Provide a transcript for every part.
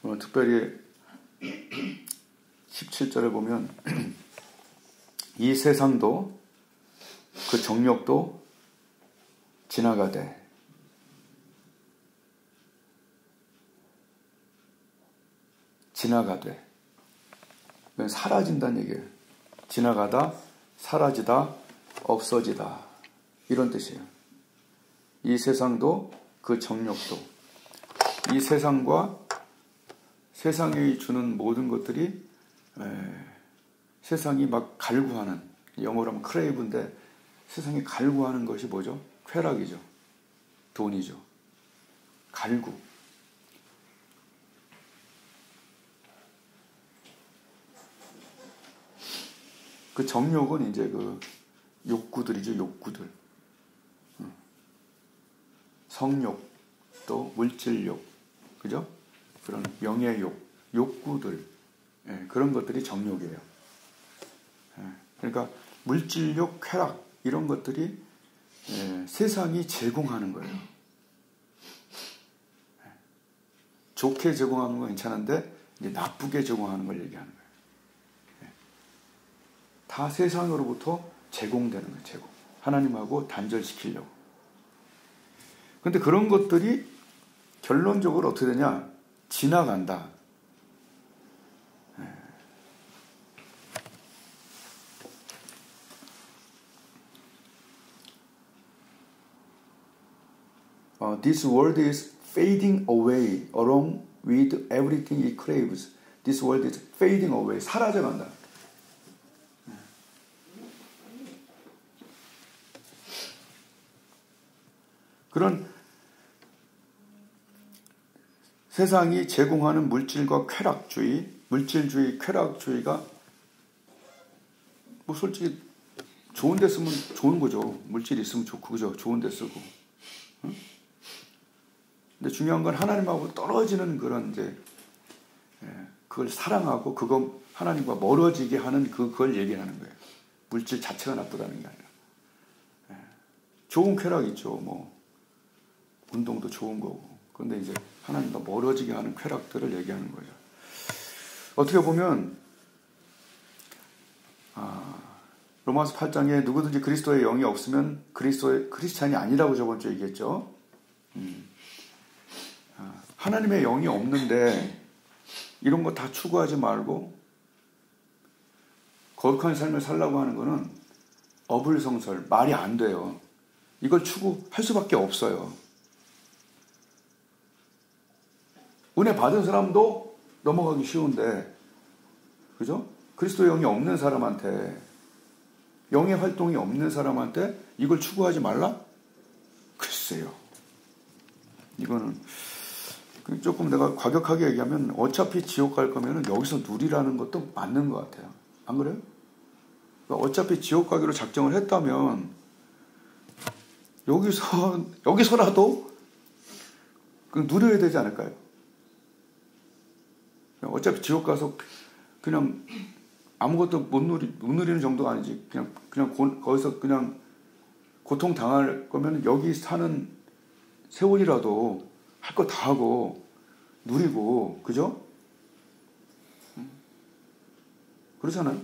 특별히 17절에 보면 이 세상도 그 정욕도 지나가되 사라진다는 얘기예요. 지나가다, 사라지다, 없어지다 이런 뜻이에요. 이 세상도 그 정욕도, 이 세상과 세상이 주는 모든 것들이 세상이 막 갈구하는, 영어로 하면 크레이브인데 세상이 갈구하는 것이 뭐죠? 쾌락이죠. 돈이죠. 갈구. 그 정욕은 이제 그 욕구들이죠. 욕구들. 성욕, 또 물질욕, 그죠? 그런 명예욕, 욕구들, 그런 것들이 정욕이에요. 그러니까 물질욕, 쾌락 이런 것들이 세상이 제공하는 거예요. 좋게 제공하는 건 괜찮은데 이제 나쁘게 제공하는 걸 얘기하는 거예요. 다 세상으로부터 제공되는 거예요. 제공. 하나님하고 단절시키려고. 그런데 그런 것들이 결론적으로 어떻게 되냐? 지나간다. This world is fading away along with everything it craves. This world is fading away. 사라져간다. 그런 세상이 제공하는 물질과 쾌락주의, 물질주의, 쾌락주의가 뭐 솔직히 좋은 데 쓰면 좋은 거죠. 물질이 있으면 좋고, 그죠? 좋은 데 쓰고. 응? 근데 중요한 건 하나님하고 떨어지는 그런 이제 그걸 사랑하고 그거 하나님과 멀어지게 하는 그걸 얘기하는 거예요. 물질 자체가 나쁘다는 게 아니라. 좋은 쾌락 있죠. 뭐 운동도 좋은 거고. 그런데 이제 하나님과 멀어지게 하는 쾌락들을 얘기하는 거죠. 어떻게 보면 로마서 8장에 누구든지 그리스도의 영이 없으면 크리스찬이 아니라고 저번 주에 얘기했죠. 하나님의 영이 없는데 이런 거 다 추구하지 말고 거룩한 삶을 살라고 하는 거는 어불성설, 말이 안 돼요. 이걸 추구할 수밖에 없어요. 은혜 받은 사람도 넘어가기 쉬운데, 그죠? 그리스도의 영이 없는 사람한테, 영의 활동이 없는 사람한테 이걸 추구하지 말라? 글쎄요. 이거는 조금 내가 과격하게 얘기하면 어차피 지옥 갈 거면 여기서 누리라는 것도 맞는 것 같아요. 안 그래요? 그러니까 어차피 지옥 가기로 작정을 했다면 여기서라도 누려야 되지 않을까요? 어차피 지옥 가서 그냥 아무것도 못 누리는 정도가 아니지. 그냥 거기서 그냥 고통 당할 거면 여기 사는 세월이라도 할 거 다 하고 누리고, 그죠? 그러잖아요.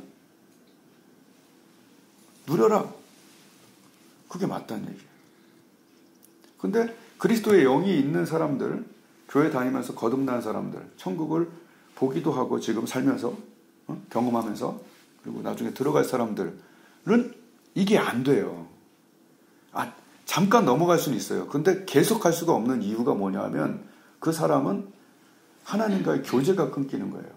누려라. 그게 맞다는 얘기예요. 근데 그리스도의 영이 있는 사람들, 교회 다니면서 거듭난 사람들, 천국을 보기도 하고 지금 살면서 경험하면서 그리고 나중에 들어갈 사람들은 이게 안 돼요. 잠깐 넘어갈 수는 있어요. 근데 계속 할 수가 없는 이유가 뭐냐면 그 사람은 하나님과의 교제가 끊기는 거예요.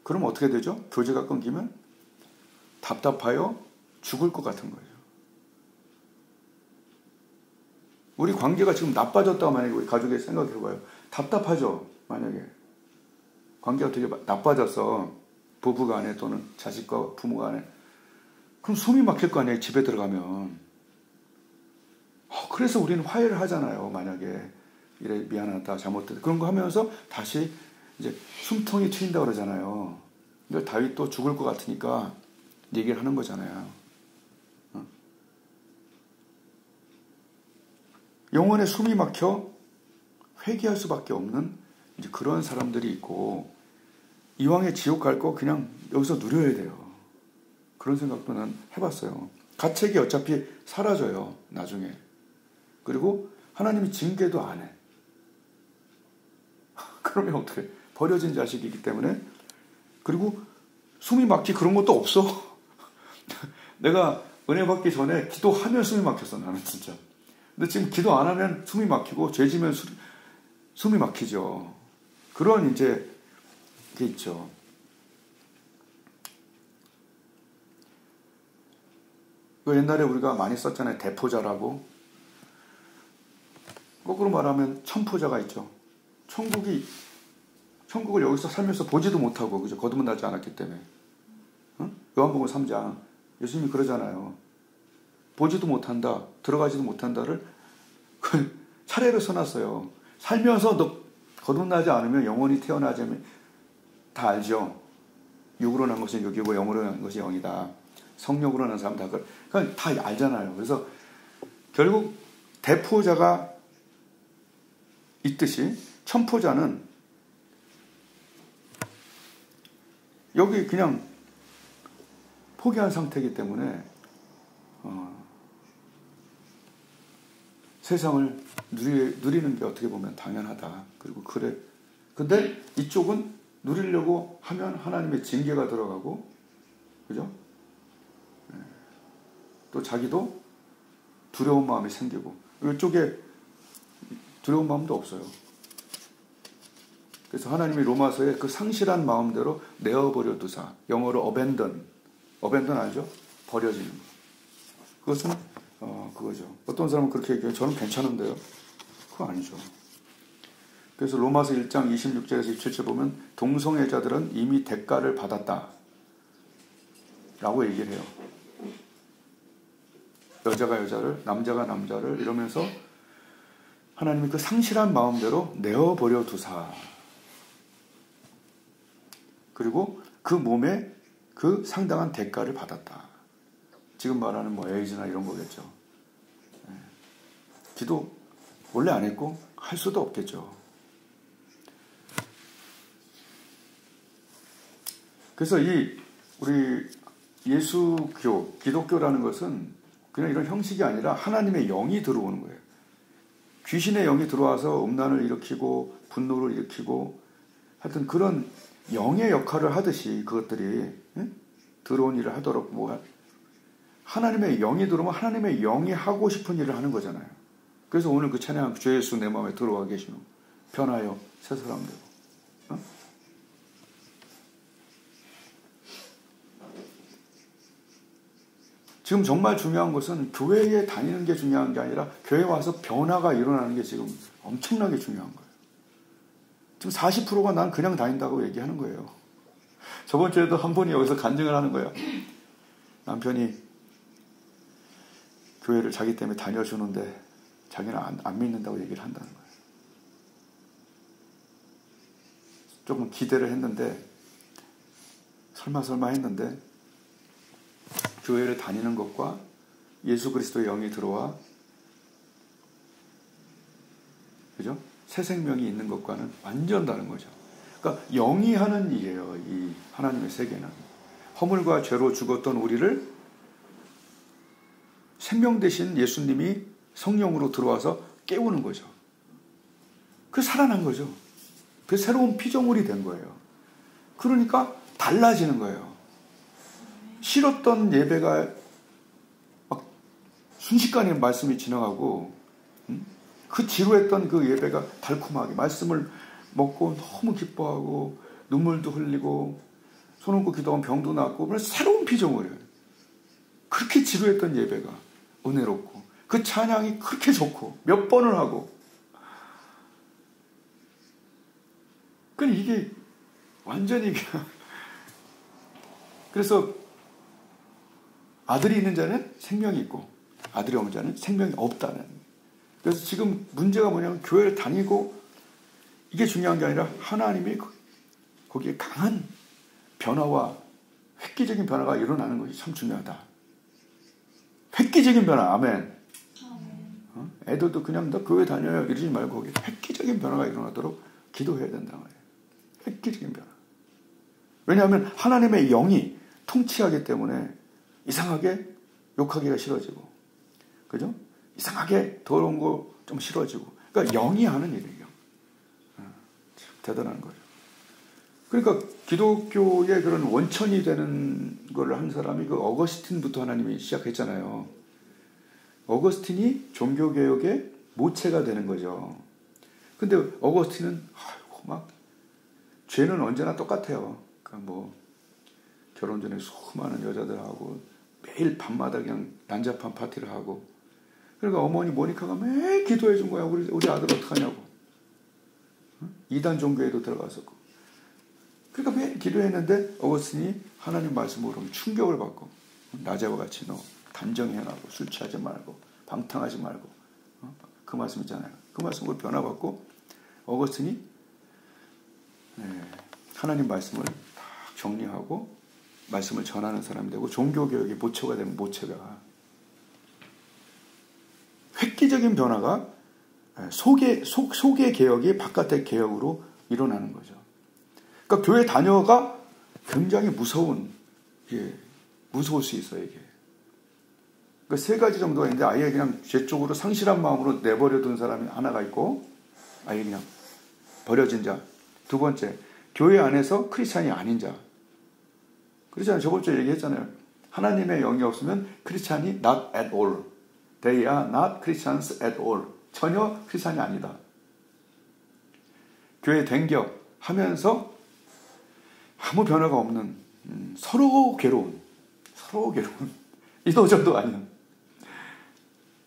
그럼 어떻게 되죠? 교제가 끊기면 답답하여 죽을 것 같은 거예요. 우리 관계가 지금 나빠졌다고 만약에 우리 가족이 생각해봐요. 답답하죠? 만약에 관계가 되게 나빠져서 부부 간에 또는 자식과 부모 간에, 그럼 숨이 막힐 거 아니에요, 집에 들어가면. 그래서 우리는 화해를 하잖아요. 만약에 이래 미안하다, 잘못됐다, 그런 거 하면서 다시 이제 숨통이 트인다 그러잖아요. 근데 다윗도 죽을 것 같으니까 얘기를 하는 거잖아요. 영혼에 숨이 막혀 회개할 수밖에 없는 이제 그런 사람들이 있고, 이왕에 지옥 갈 거 그냥 여기서 누려야 돼요. 그런 생각도 난 해봤어요. 가책이 어차피 사라져요, 나중에. 그리고 하나님이 징계도 안 해. 그러면 어떻게? 버려진 자식이기 때문에. 그리고 숨이 막히 그런 것도 없어. 내가 은혜 받기 전에 기도하면 숨이 막혔어, 나는 진짜. 근데 지금 기도 안 하면 숨이 막히고, 죄 지면 숨이 막히죠. 그런 이제 게 있죠. 그 옛날에 우리가 많이 썼잖아요. 대포자라고. 거꾸로 말하면 천포자가 있죠. 천국을 여기서 살면서 보지도 못하고, 그죠? 거듭은 나지 않았기 때문에. 응? 요한복음 3장. 예수님이 그러잖아요. 보지도 못한다, 들어가지도 못한다를 차례로 써놨어요. 살면서 너 거듭나지 않으면 영원히 태어나자면 다 알죠. 육으로 난 것이 육이고 영으로 난 것이 영이다. 성령으로 난 사람 다 알잖아요. 그래서 결국 대포자가 있듯이 천포자는 여기 그냥 포기한 상태이기 때문에 세상을 누리는 게 어떻게 보면 당연하다. 그리고 그래. 근데 이쪽은 누리려고 하면 하나님의 징계가 들어가고, 그죠? 또 자기도 두려운 마음이 생기고, 이쪽에 두려운 마음도 없어요. 그래서 하나님이 로마서에 그 상실한 마음대로 내어버려 두사, 영어로 abandon 알죠? 버려지는 거. 그것은 그거죠. 어떤 사람은 그렇게 얘기해요. 저는 괜찮은데요. 그거 아니죠. 그래서 로마서 1장 26절에서 27절 보면 동성애자들은 이미 대가를 받았다 라고 얘기를 해요. 여자가 여자를, 남자가 남자를 이러면서 하나님이 그 상실한 마음대로 내어버려 두사, 그리고 그 몸에 그 상당한 대가를 받았다. 지금 말하는 뭐 에이즈나 이런 거겠죠. 기도 원래 안 했고 할 수도 없겠죠. 그래서 우리 예수교, 기독교라는 것은 그냥 이런 형식이 아니라 하나님의 영이 들어오는 거예요. 귀신의 영이 들어와서 음란을 일으키고 분노를 일으키고 하여튼 그런 영의 역할을 하듯이 그것들이 들어온 일을 하도록 하나님의 영이 들어오면 하나님의 영이 하고 싶은 일을 하는 거잖아요. 그래서 오늘 그 찬양 주 예수 내 마음에 들어와 계시는 변하여 새 사람 되고. 지금 정말 중요한 것은 교회에 다니는 게 중요한 게 아니라 교회에 와서 변화가 일어나는 게 지금 엄청나게 중요한 거예요. 지금 40%가 난 그냥 다닌다고 얘기하는 거예요. 저번 주에도 한 분이 여기서 간증을 하는 거예요. 남편이 교회를 자기 때문에 다녀주는데 자기는 안 믿는다고 얘기를 한다는 거예요. 조금 기대를 했는데 설마 했는데 교회를 다니는 것과 예수 그리스도의 영이 들어와, 그죠? 새 생명이 있는 것과는 완전 다른 거죠. 그러니까 영이 하는 일이에요. 이 하나님의 세계는 허물과 죄로 죽었던 우리를 생명 대신 예수님이 성령으로 들어와서 깨우는 거죠. 그 살아난 거죠. 그 새로운 피조물이 된 거예요. 그러니까 달라지는 거예요. 싫었던 예배가 막 순식간에 말씀이 지나가고, 그 지루했던 그 예배가 달콤하게 말씀을 먹고 너무 기뻐하고 눈물도 흘리고 손 얹고 기도하면 병도 낫고, 새로운 피조물이에요. 그렇게 지루했던 예배가 은혜롭고 그 찬양이 그렇게 좋고 몇 번을 하고, 그러니까 이게 완전히 그래서 아들이 있는 자는 생명이 있고 아들이 없는 자는 생명이 없다는. 그래서 지금 문제가 뭐냐면 교회를 다니고 이게 중요한 게 아니라 하나님이 거기에 강한 변화와 획기적인 변화가 일어나는 것이 참 중요하다. 획기적인 변화. 아멘. 애들도 그냥 너 교회 다녀요 이러지 말고 거기 획기적인 변화가 일어나도록 기도해야 된다 말이에요. 획기적인 변화. 왜냐하면 하나님의 영이 통치하기 때문에 이상하게 욕하기가 싫어지고, 그죠? 이상하게 더러운 거 좀 싫어지고. 그러니까 영이 하는 일이에요. 대단한 거죠. 그러니까 기독교의 그런 원천이 되는 걸 한 사람이 그 어거스틴부터 하나님이 시작했잖아요. 어거스틴이 종교개혁의 모체가 되는 거죠. 근데 어거스틴은 막 죄는 언제나 똑같아요. 그러니까 뭐 결혼 전에 수많은 여자들하고 매일 밤마다 그냥 난잡한 파티를 하고, 그러니까 어머니 모니카가 매일 기도해 준 거야. 우리 아들 어떡하냐고. 이단 종교에도 들어갔었고. 그러니까 매일 기도했는데 어거스틴이 하나님 말씀으로 충격을 받고, 낮에와 같이 너 단정히 행하고 술 취하지 말고 방탕하지 말고, 그 말씀 있잖아요. 그 말씀으로 변화받고 어거스틴이 하나님 말씀을 다 정리하고 말씀을 전하는 사람이 되고 종교개혁의 모처가 되는 모체가, 획기적인 변화가 속의 개혁이 바깥의 개혁으로 일어나는 거죠. 그러니까 교회 다녀가 굉장히 무서울 수 있어요, 이게. 그러니까 세 가지 정도가 있는데, 아예 그냥 죄 쪽으로 상실한 마음으로 내버려둔 사람이 하나가 있고, 아예 그냥 버려진 자. 두 번째, 교회 안에서 크리스찬이 아닌 자. 그렇잖아요. 저번 주에 얘기했잖아요. 하나님의 영이 없으면 크리스찬이 not at all. They are not Christians at all. 전혀 크리스찬이 아니다. 교회 댕겨하면서 아무 변화가 없는, 서로 괴로운 이도저도 아닌,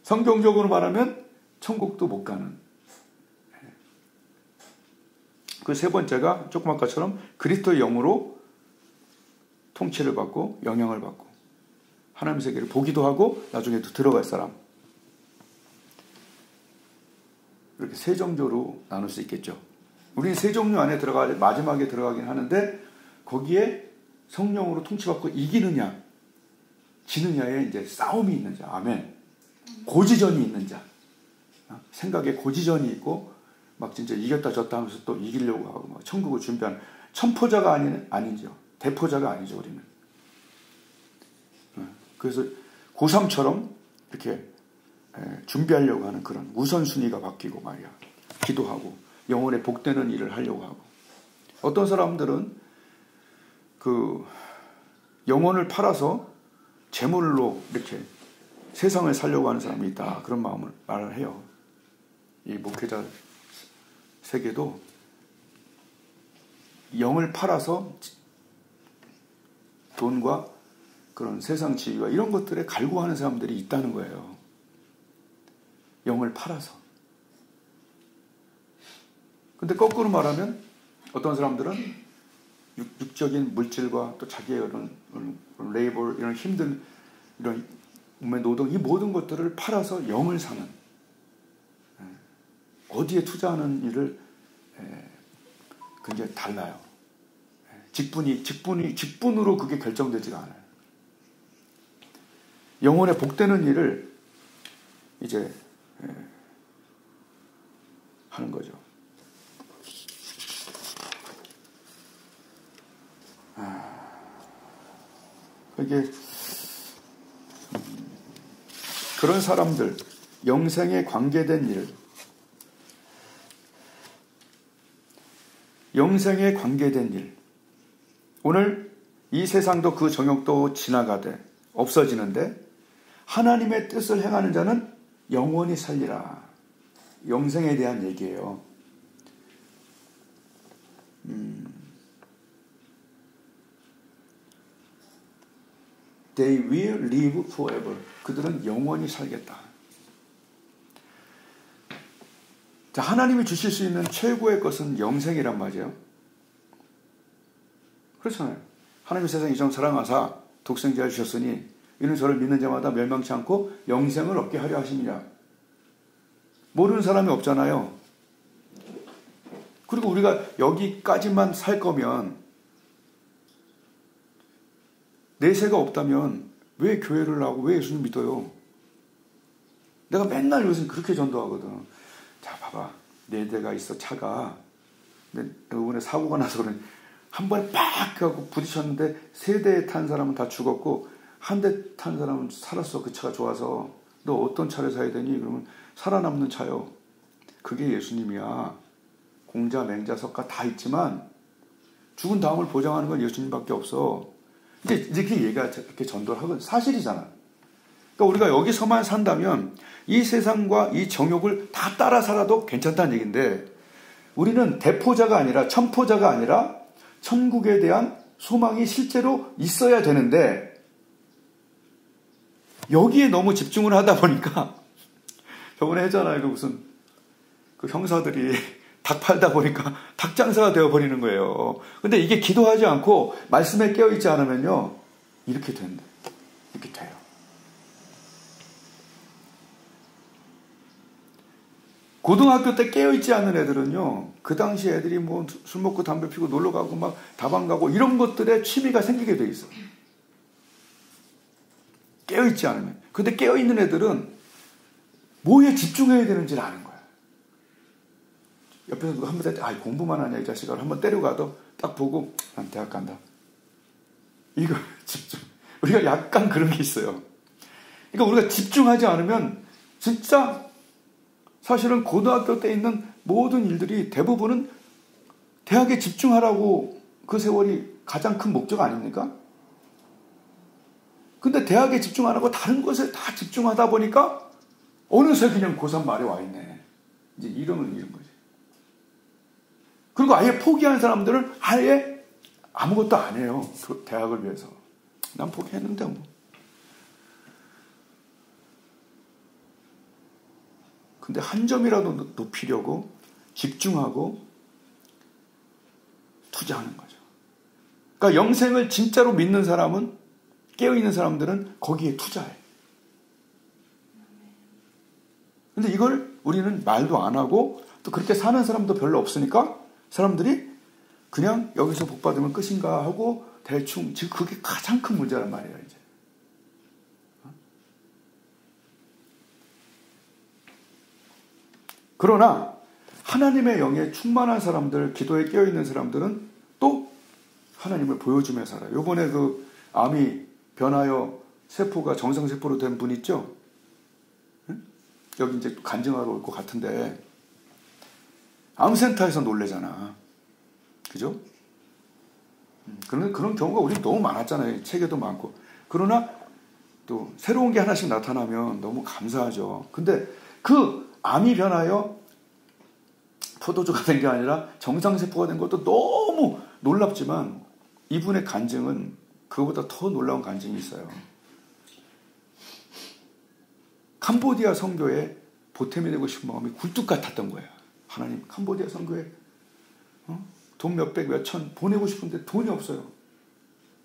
성경적으로 말하면 천국도 못 가는. 그 세 번째가 조금 아까처럼 그리스도의 영으로 통치를 받고 영향을 받고 하나님의 세계를 보기도 하고 나중에 또 들어갈 사람. 이렇게 세 종류로 나눌 수 있겠죠. 우리는 세 종류 안에 마지막에 들어가긴 하는데, 거기에 성령으로 통치받고 이기느냐 지느냐에 이제 싸움이 있는 자. 아멘. 고지전이 있는 자. 생각에 고지전이 있고 막 진짜 이겼다 졌다 하면서 또 이기려고 하고 막 천국을 준비하는 천포자가 아니죠. 대포자가 아니죠, 우리는. 그래서 고3처럼 이렇게 준비하려고 하는 그런 우선순위가 바뀌고 말이야. 기도하고 영혼에 복되는 일을 하려고 하고. 어떤 사람들은 그 영혼을 팔아서 재물로 이렇게 세상을 살려고 하는 사람이 있다. 그런 마음을 말을 해요. 이 목회자 세계도 영을 팔아서 돈과 그런 세상 지위와 이런 것들에 갈구하는 사람들이 있다는 거예요. 영을 팔아서. 근데 거꾸로 말하면 어떤 사람들은 육적인 물질과 또 자기의 이런 레이버, 이런 힘든 이런 몸의 노동, 이 모든 것들을 팔아서 영을 사는, 어디에 투자하는 일을 굉장히 달라요. 직분으로 그게 결정되지가 않아요. 영혼에 복되는 일을 이제 하는 거죠. 이게 그런 사람들, 영생에 관계된 일, 영생에 관계된 일. 오늘 이 세상도 그 정욕도 지나가되 없어지는데 하나님의 뜻을 행하는 자는 영원히 살리라. 영생에 대한 얘기예요. They will live forever. 그들은 영원히 살겠다. 자, 하나님이 주실 수 있는 최고의 것은 영생이란 말이에요. 그렇잖아요. 하나님이 세상 이처럼 사랑하사 독생자를 주셨으니 이는 저를 믿는 자마다 멸망치 않고 영생을 얻게 하려 하심이라. 모르는 사람이 없잖아요. 그리고 우리가 여기까지만 살 거면, 내세가 없다면 왜 교회를 나오고 왜 예수님 믿어요? 내가 맨날 요새 그렇게 전도하거든. 자, 봐봐. 4대가 있어, 차가. 근데 이번에 사고가 나서 그러니 한 번에 빡 하고 부딪혔는데 3대에 탄 사람은 다 죽었고 한 대 탄 사람은 살았어. 그 차가 좋아서. 너 어떤 차를 사야 되니? 그러면 살아남는 차요. 그게 예수님이야. 공자, 맹자, 석가 다 있지만 죽은 다음을 보장하는 건 예수님밖에 없어. 근데 이렇게 얘가 이렇게 전도를 하건 사실이잖아. 그러니까 우리가 여기서만 산다면 이 세상과 이 정욕을 다 따라 살아도 괜찮다는 얘기인데, 우리는 대포자가 아니라 천포자가 아니라 천국에 대한 소망이 실제로 있어야 되는데, 여기에 너무 집중을 하다 보니까 저번에 했잖아요. 그 무슨 그 형사들이 닭 팔다 보니까 닭 장사가 되어버리는 거예요. 근데 이게 기도하지 않고 말씀에 깨어있지 않으면요, 이렇게 된다. 이렇게 돼요. 고등학교 때 깨어있지 않은 애들은요, 그 당시 애들이 뭐 술 먹고 담배 피고 놀러 가고 막 다방 가고 이런 것들에 취미가 생기게 돼 있어. 깨어있지 않으면. 근데 깨어있는 애들은 뭐에 집중해야 되는지를 아는 거야. 옆에서 누가 한번 아, 공부만 하냐 이 자식아 한번 때려가도 딱 보고 난 대학 간다. 이거 집중. 우리가 약간 그런 게 있어요. 그러니까 우리가 집중하지 않으면 진짜 사실은 고등학교 때 있는 모든 일들이 대부분은 대학에 집중하라고 그 세월이 가장 큰 목적 아닙니까? 근데 대학에 집중 안 하고 다른 것에 다 집중하다 보니까 어느새 그냥 고3 말에 와 있네. 이제 이러면 이런 거지. 그리고 아예 포기한 사람들은 아예 아무것도 안 해요. 그 대학을 위해서. 난 포기했는데 뭐. 근데 한 점이라도 높이려고 집중하고 투자하는 거죠. 그러니까 영생을 진짜로 믿는 사람은, 깨어있는 사람들은 거기에 투자해. 근데 이걸 우리는 말도 안 하고 또 그렇게 사는 사람도 별로 없으니까 사람들이 그냥 여기서 복 받으면 끝인가 하고 대충, 지금 그게 가장 큰 문제란 말이에요, 이제. 그러나 하나님의 영에 충만한 사람들, 기도에 깨어있는 사람들은 또 하나님을 보여주며 살아요. 요번에 그 암이 변하여 세포가 정상세포로 된 분 있죠? 응? 여기 이제 간증하러 올 것 같은데 암센터에서 놀래잖아. 그죠? 그런 경우가 우리 너무 많았잖아요. 책에도 많고. 그러나 또 새로운 게 하나씩 나타나면 너무 감사하죠. 근데 그 암이 변하여 포도주가 된 게 아니라 정상세포가 된 것도 너무 놀랍지만 이분의 간증은 그거보다 더 놀라운 간증이 있어요. 캄보디아 선교에 보탬이 되고 싶은 마음이 굴뚝 같았던 거예요. 하나님, 캄보디아 선교에 돈 몇백 몇천 보내고 싶은데 돈이 없어요.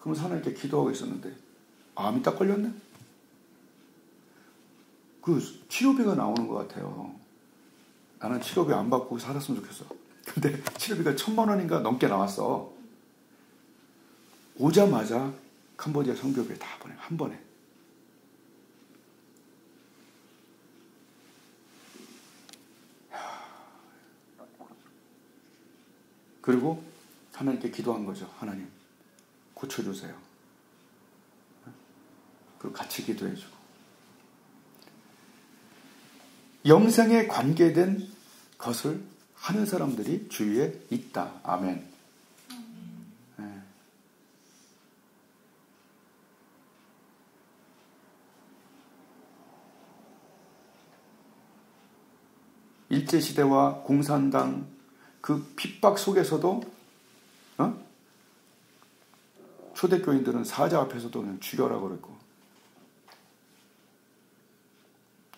그러면서 하나님께 기도하고 있었는데 암이 딱 걸렸네. 그 치료비가 나오는 것 같아요. 나는 치료비 안 받고 살았으면 좋겠어. 근데 치료비가 1,000만 원인가 넘게 나왔어. 오자마자 캄보디아 선교비에 다 보내. 한 번에. 그리고 하나님께 기도한 거죠. 하나님, 고쳐주세요. 그리고 같이 기도해주고. 영생에 관계된 것을 하는 사람들이 주위에 있다. 아멘. 네. 일제시대와 공산당 그 핍박 속에서도 초대교인들은 사자 앞에서도 그냥 죽여라고 그랬고,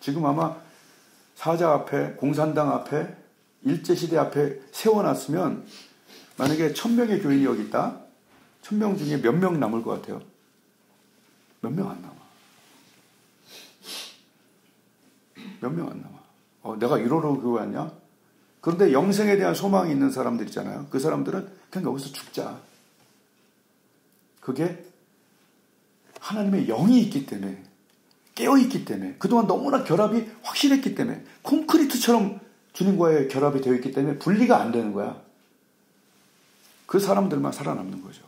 지금 아마 사자 앞에, 공산당 앞에, 일제시대 앞에 세워놨으면 만약에 1,000명의 교인이 여기 있다? 1,000명 중에 몇 명 남을 것 같아요? 몇 명 안 남아. 몇 명 안 남아. 내가 이러러 교회 왔냐? 그런데 영생에 대한 소망이 있는 사람들 있잖아요. 그 사람들은 그냥 여기서 죽자. 그게 하나님의 영이 있기 때문에 깨어있기 때문에, 그동안 너무나 결합이 확실했기 때문에, 콘크리트처럼 주님과의 결합이 되어 있기 때문에 분리가 안 되는 거야. 그 사람들만 살아남는 거죠.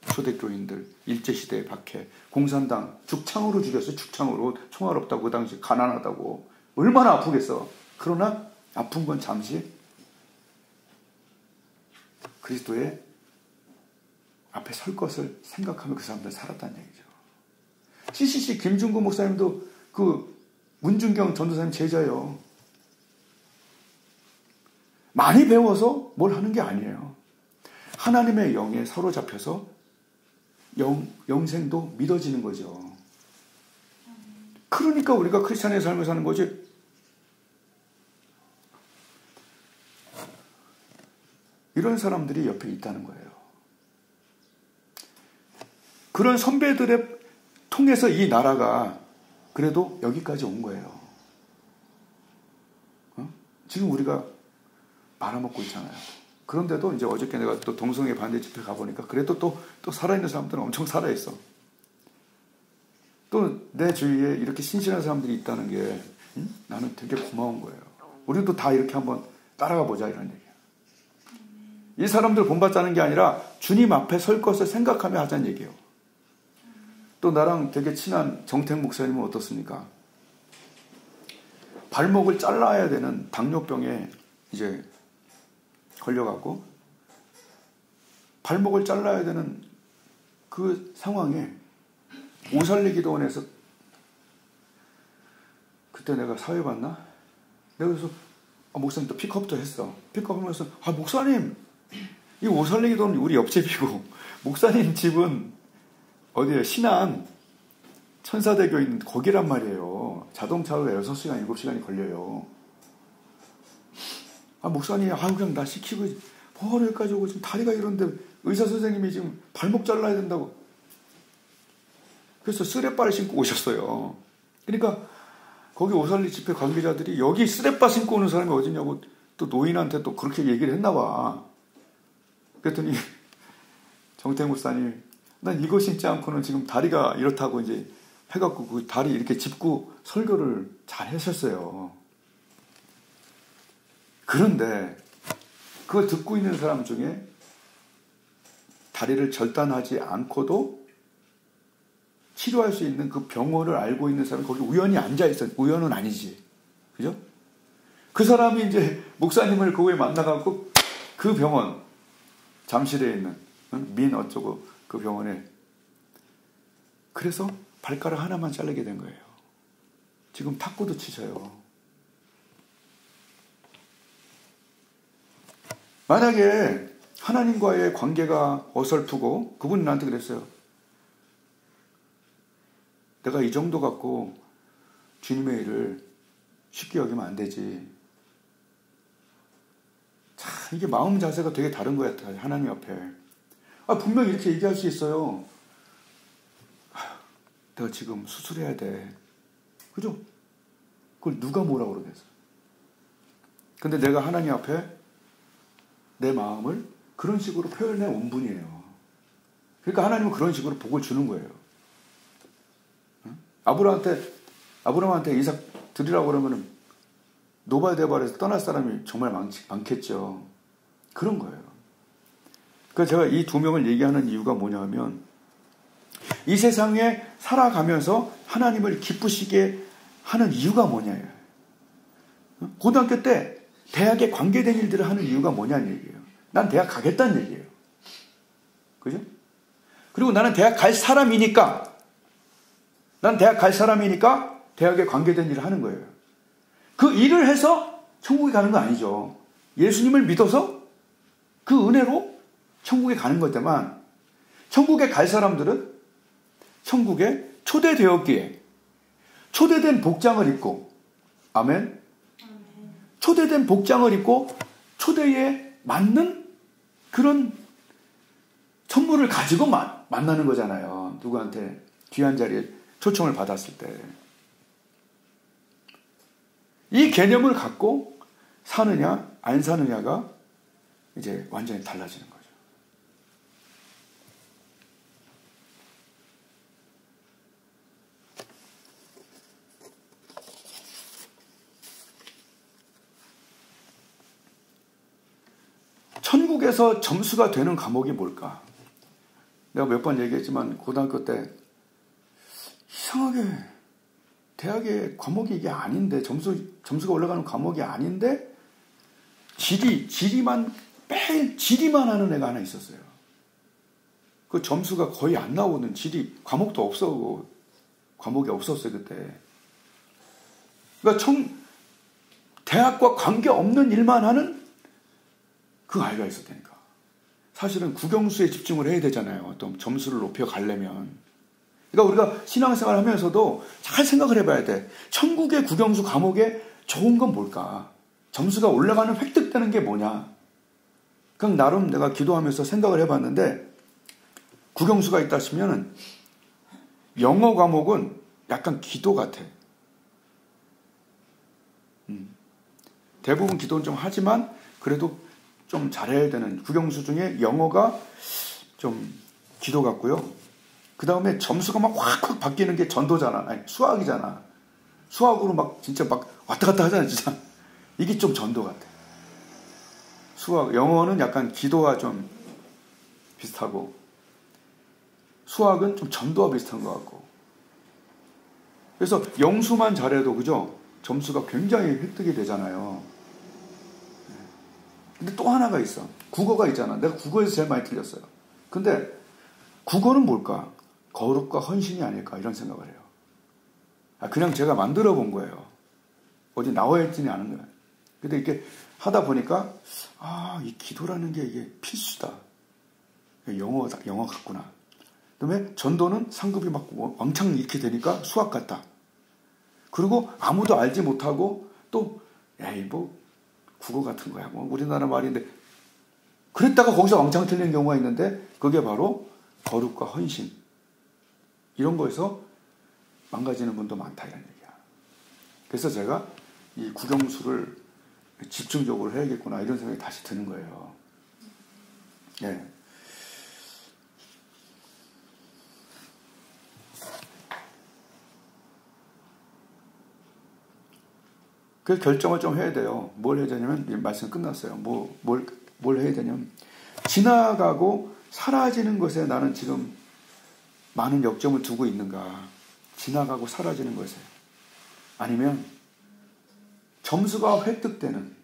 초대교인들, 일제시대의 박해, 공산당, 죽창으로 죽였어요. 죽창으로. 총알 없다고, 그 당시 가난하다고. 얼마나 아프겠어. 그러나 아픈 건 잠시 그리스도의 앞에 설 것을 생각하며 그 사람들 살았다는 얘기죠. CCC 김중구 목사님도 그 문준경 전도사님 제자예요. 많이 배워서 뭘 하는 게 아니에요. 하나님의 영에 사로잡혀서 영생도 믿어지는 거죠. 그러니까 우리가 크리스찬의 삶을 사는 거지. 이런 사람들이 옆에 있다는 거예요. 그런 선배들의 통해서 이 나라가 그래도 여기까지 온 거예요. 지금 우리가 말아먹고 있잖아요. 그런데도 이제 어저께 내가 또 동성애 반대 집회 가보니까 그래도 또 살아있는 사람들은 엄청 살아있어. 또 내 주위에 이렇게 신실한 사람들이 있다는 게 나는 되게 고마운 거예요. 우리도 다 이렇게 한번 따라가 보자 이런 얘기야. 이 사람들 본받자는 게 아니라 주님 앞에 설 것을 생각하며 하자는 얘기예요. 또 나랑 되게 친한 정택 목사님은 어떻습니까? 발목을 잘라야 되는 당뇨병에 이제 걸려갖고 발목을 잘라야 되는 그 상황에 오살리기도원에서 그때 내가 사회 봤나? 내가 그래서 목사님 또 픽업도 했어. 픽업하면서 목사님 이 오살리기도원 우리 옆집이고 목사님 집은 어디에 신안 천사대교 있는 거기란 말이에요. 자동차로 6시간 7시간이 걸려요. 목사님 그냥 나 시키고 뭐하러 여기까지 오고 지금 다리가 이런데 의사 선생님이 지금 발목 잘라야 된다고. 그래서 쓰레빠를 신고 오셨어요. 그러니까 거기 오살리 집회 관계자들이 여기 쓰레빠 신고 오는 사람이 어디냐고 또 노인한테 또 그렇게 얘기를 했나 봐. 그랬더니 정태 목사님 난 이거 신지 않고는 지금 다리가 이렇다고 이제 해갖고 그 다리 이렇게 짚고 설교를 잘 했었어요. 그런데 그걸 듣고 있는 사람 중에 다리를 절단하지 않고도 치료할 수 있는 그 병원을 알고 있는 사람이 거기 우연히 앉아있어요. 우연은 아니지. 그죠? 그 사람이 이제 목사님을 그 후에 만나갖고 그 병원, 잠실에 있는 민 어쩌고 그 병원에 그래서 발가락 하나만 자르게 된 거예요. 지금 탁구도 치셔요. 만약에 하나님과의 관계가 어설프고 그분이 나한테 그랬어요. 내가 이 정도 갖고 주님의 일을 쉽게 여기면 안 되지. 참 이게 마음 자세가 되게 다른 거야. 하나님 앞에. 분명히 이렇게 얘기할 수 있어요. 내가 지금 수술해야 돼. 그죠? 그걸 누가 뭐라고 그러겠어. 근데 내가 하나님 앞에 내 마음을 그런 식으로 표현해 온 분이에요. 그러니까 하나님은 그런 식으로 복을 주는 거예요. 아브라함한테 이삭 드리라고 그러면은 노발대발에서 떠날 사람이 정말 많겠죠. 그런 거예요. 그래서 제가 이 두 명을 얘기하는 이유가 뭐냐면 이 세상에 살아가면서 하나님을 기쁘시게 하는 이유가 뭐냐예요. 고등학교 때 대학에 관계된 일들을 하는 이유가 뭐냐는 얘기예요. 난 대학 가겠다는 얘기예요. 그죠? 그리고 나는 대학 갈 사람이니까 대학에 관계된 일을 하는 거예요. 그 일을 해서 천국에 가는 거 아니죠. 예수님을 믿어서 그 은혜로 천국에 가는 거지만 천국에 갈 사람들은 천국에 초대되었기에 초대된 복장을 입고 아멘. 초대된 복장을 입고 초대에 맞는 그런 선물을 가지고 만나는 거잖아요. 누구한테 귀한 자리에 초청을 받았을 때. 이 개념을 갖고 사느냐 안 사느냐가 이제 완전히 달라지는 거죠. 천국에서 점수가 되는 과목이 뭘까? 내가 몇 번 얘기했지만 고등학교 때 이상하게 대학의 과목이 이게 아닌데 점수가 올라가는 과목이 아닌데 지리만 매일 지리만 하는 애가 하나 있었어요. 그 점수가 거의 안 나오는 지리 과목도 없었고 과목이 없었어요 그때. 그러니까 대학과 관계없는 일만 하는 그 아이가 있었다니까. 사실은 국영수에 집중을 해야 되잖아요. 어떤 점수를 높여가려면. 그러니까 우리가 신앙생활 하면서도 잘 생각을 해봐야 돼. 천국의 국영수 과목에 좋은 건 뭘까? 점수가 올라가는 획득되는 게 뭐냐? 그럼 나름 내가 기도하면서 생각을 해봤는데 국영수가 있다 치면은 영어 과목은 약간 기도 같아. 대부분 기도는 좀 하지만 그래도 좀 잘해야 되는 국영수 중에 영어가 좀 기도 같고요. 그 다음에 점수가 막 확확 바뀌는 게 전도잖아. 아니, 수학이잖아. 수학으로 막 진짜 막 왔다 갔다 하잖아, 진짜. 이게 좀 전도 같아. 영어는 약간 기도와 좀 비슷하고, 수학은 좀 전도와 비슷한 것 같고. 그래서 영수만 잘해도, 그죠? 점수가 굉장히 획득이 되잖아요. 근데 또 하나가 있어. 국어가 있잖아. 내가 국어에서 제일 많이 틀렸어요. 근데 국어는 뭘까? 거룩과 헌신이 아닐까? 이런 생각을 해요. 그냥 제가 만들어 본 거예요. 어디 나와 있지는 않은 거예요. 근데 이렇게 하다 보니까, 이 기도라는 게 이게 필수다. 영어 같구나. 그 다음에 전도는 상급이 막 왕창 이렇게 되니까 수학 같다. 그리고 아무도 알지 못하고 또, 국어 같은 거야. 우리나라 말인데. 그랬다가 거기서 왕창 틀리는 경우가 있는데, 그게 바로 거룩과 헌신. 이런 거에서 망가지는 분도 많다, 이런 얘기야. 그래서 제가 이 국영수를 집중적으로 해야겠구나, 이런 생각이 다시 드는 거예요. 예. 그래서 결정을 좀 해야 돼요. 뭘 해야 되냐면, 말씀 끝났어요. 뭘 해야 되냐면, 지나가고 사라지는 것에 나는 지금 많은 역점을 두고 있는가. 지나가고 사라지는 것에. 아니면, 점수가 획득되는,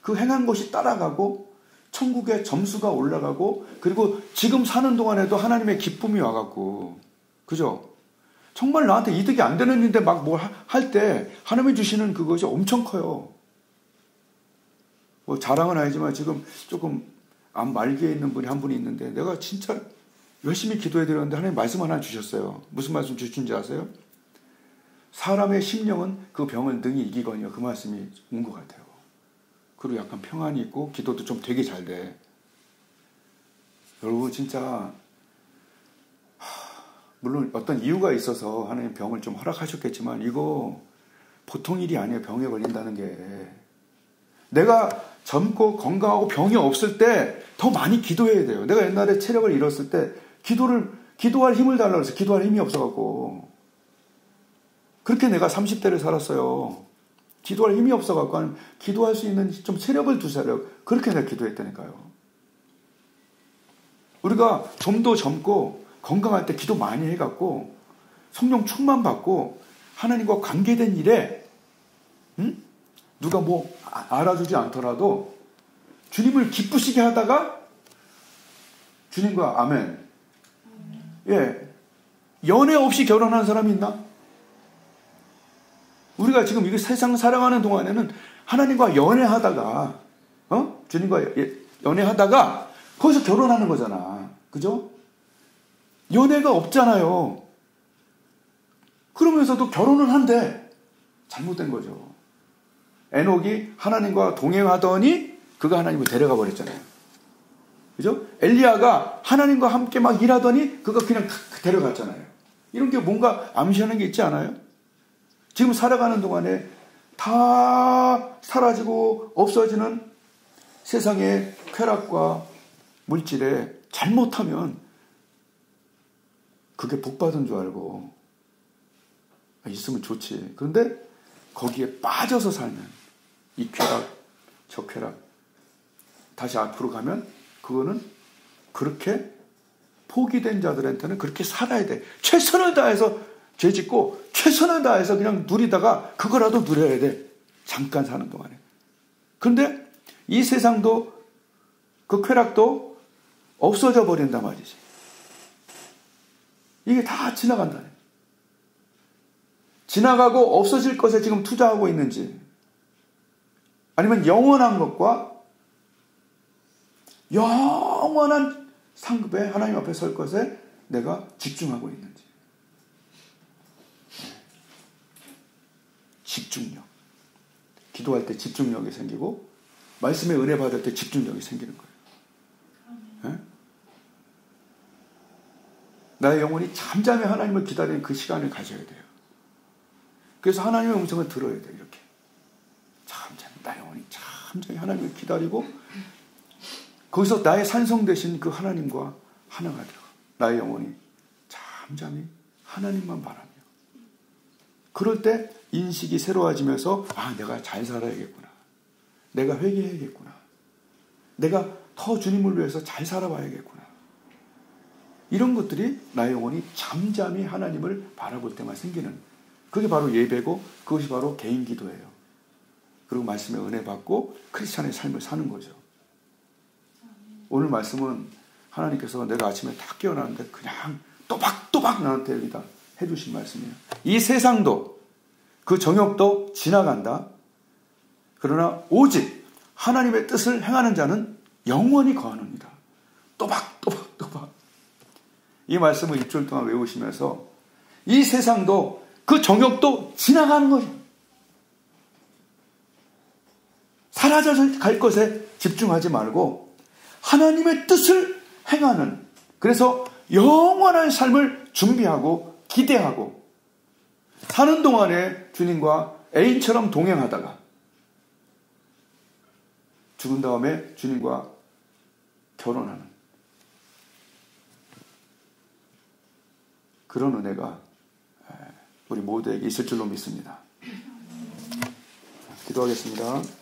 그 행한 것이 따라가고, 천국의 점수가 올라가고, 그리고 지금 사는 동안에도 하나님의 기쁨이 와갖고, 그죠? 정말 나한테 이득이 안 되는 일인데 막 뭘 할 때 하나님이 주시는 그것이 엄청 커요. 자랑은 아니지만 지금 조금 암 말기에 있는 분이 한 분이 있는데 내가 진짜 열심히 기도해 드렸는데 하나님 말씀 하나 주셨어요. 무슨 말씀 주신지 아세요? 사람의 심령은 그 병을 능히 이기거니와, 그 말씀이 온 것 같아요. 그리고 약간 평안이 있고 기도도 좀 되게 잘 돼. 여러분 진짜 물론 어떤 이유가 있어서 하나님 병을 좀 허락하셨겠지만 이거 보통 일이 아니에요. 병에 걸린다는 게. 내가 젊고 건강하고 병이 없을 때 더 많이 기도해야 돼요. 내가 옛날에 체력을 잃었을 때 기도할 힘을 달라고 해서 기도할 힘이 없어갖고, 그렇게 내가 30대를 살았어요. 기도할 힘이 없어갖고 기도할 수 있는 좀 체력을 두세요. 그렇게 내가 기도했다니까요. 우리가 좀 더 젊고 건강할 때 기도 많이 해갖고 성령 충만 받고 하나님과 관계된 일에 누가 알아주지 않더라도 주님을 기쁘시게 하다가 주님과 아멘. 예, 연애 없이 결혼한 사람이 있나? 우리가 지금 이 세상 살아가는 동안에는 하나님과 연애하다가 주님과 연애하다가 거기서 결혼하는 거잖아. 그죠? 연애가 없잖아요. 그러면서도 결혼을 한대. 잘못된 거죠. 에녹이 하나님과 동행하더니 그가 하나님을 데려가 버렸잖아요. 그죠? 엘리야가 하나님과 함께 막 일하더니 그가 그냥 데려갔잖아요. 이런 게 뭔가 암시하는 게 있지 않아요? 지금 살아가는 동안에 다 사라지고 없어지는 세상의 쾌락과 물질에 잘못하면 그게 복받은 줄 알고 있으면 좋지. 그런데 거기에 빠져서 살면 이 쾌락, 저 쾌락, 다시 앞으로 가면 그거는 그렇게 포기된 자들한테는 그렇게 살아야 돼. 최선을 다해서 죄 짓고 최선을 다해서 그냥 누리다가 그거라도 누려야 돼. 잠깐 사는 동안에. 그런데 이 세상도 그 쾌락도 없어져 버린단 말이지. 이게 다 지나간다네. 지나가고 없어질 것에 지금 투자하고 있는지, 아니면 영원한 것과 영원한 상급에 하나님 앞에 설 것에 내가 집중하고 있는지. 집중력. 기도할 때 집중력이 생기고 말씀에 은혜 받을 때 집중력이 생기는 거예요. 네? 나의 영혼이 잠잠히 하나님을 기다리는 그 시간을 가져야 돼요. 그래서 하나님의 음성을 들어야 돼요. 이렇게 잠잠히, 나의 영혼이 잠잠히 하나님을 기다리고 거기서 나의 산성 되신 그 하나님과 하나가 되어 나의 영혼이 잠잠히 하나님만 바라며, 그럴 때 인식이 새로워지면서 내가 잘 살아야겠구나, 내가 회개해야겠구나, 내가 더 주님을 위해서 잘 살아봐야겠구나, 이런 것들이 나의 영혼이 잠잠히 하나님을 바라볼 때만 생기는, 그게 바로 예배고 그것이 바로 개인 기도예요. 그리고 말씀에 은혜 받고 크리스찬의 삶을 사는 거죠. 오늘 말씀은 하나님께서 내가 아침에 딱 깨어나는데 그냥 또박또박 나한테 여기다 해주신 말씀이에요. 이 세상도 그 정욕도 지나간다. 그러나 오직 하나님의 뜻을 행하는 자는 영원히 거하느니라. 또박또박. 이 말씀을 일주일 동안 외우시면서 이 세상도 그 정욕도 지나가는 거죠. 사라져 갈 것에 집중하지 말고 하나님의 뜻을 행하는, 그래서 영원한 삶을 준비하고 기대하고 사는 동안에 주님과 애인처럼 동행하다가 죽은 다음에 주님과 결혼하는 그런 은혜가 우리 모두에게 있을 줄로 믿습니다. 기도하겠습니다.